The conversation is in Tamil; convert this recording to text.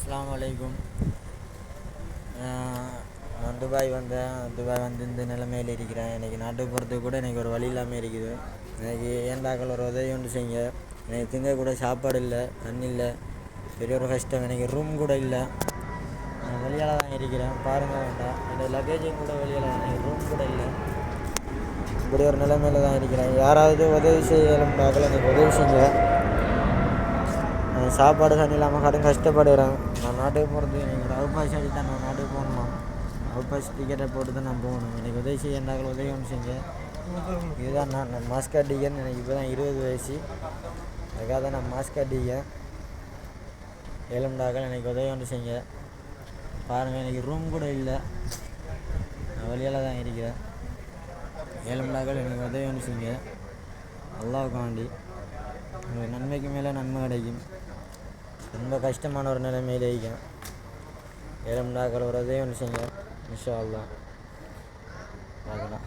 அஸ்ஸலாமு அலைக்கும். நான் துபாய் வந்து இந்த நிலைமையில் இருக்கிறேன். எனக்கு நாட்டுக்கு போகிறதுக்கு கூட எனக்கு ஒரு வழி இல்லாமல் இருக்குது. எனக்கு ஏண்டாக்கள் ஒரு உதவி ஒன்று செய்யுங்க. எனக்கு திங்க கூட சாப்பாடு இல்லை, தண்ணி இல்லை, பெரிய ஒரு கஷ்டம். எனக்கு ரூம் கூட இல்லை. நான் வெளியால் தான் இருக்கிறேன், பாருங்கள் வேண்டாம். என்னோடய லக்கேஜும் கூட வெளியால் தான், எனக்கு ரூம் கூட இல்லை. இப்படி ஒரு நிலைமையில் தான் இருக்கிறேன். யாராவது உதவி செய்யலும்டாக்கள் எனக்கு உதவி செய்யுங்க. சாப்பாடு தண்ணி இல்லாமல் கஷ்டப்படுகிறேன். நான் நாட்டுக்கு போகிறது எனக்கு ஒரு அவுட் பாஸ் அடி தான். நான் நாட்டுக்கு போகணுமா, அவுட் பாஸ் டிக்கெட்டை போட்டு தான் நான் போகணும். எனக்கு உதவி செய்யண்டாக்கள் உதவி ஒன்று செஞ்சு. இதுதான் நான் மாஸ்க் அடிக்கன்னு. எனக்கு இப்போ தான் 20 வயசு. அதுக்காக தான் நான் மாஸ்க் அடிக்கேன். ஏழுண்டாக்கள் எனக்கு உதவி ஒன்று செஞ்சு பாருங்கள். எனக்கு ரூம் கூட இல்லை, நான் வழியால் தான் இருக்கிறேன். ஏழுண்டாக்கள் எனக்கு உதவி ஒன்று செஞ்சு. அல்லாஹ்வுக்கு வேண்டி உங்களுக்கு நன்மைக்கு மேலே நன்மை கிடைக்கும். ரொம்ப கஷ்டமான ஒரு நிலைமையில் இருக்கேன். ஏழுண்டாக்கள் ஒரு உதவி ஒன்று செஞ்சு. இன்ஷா அல்லாஹ் பார்க்கலாம்.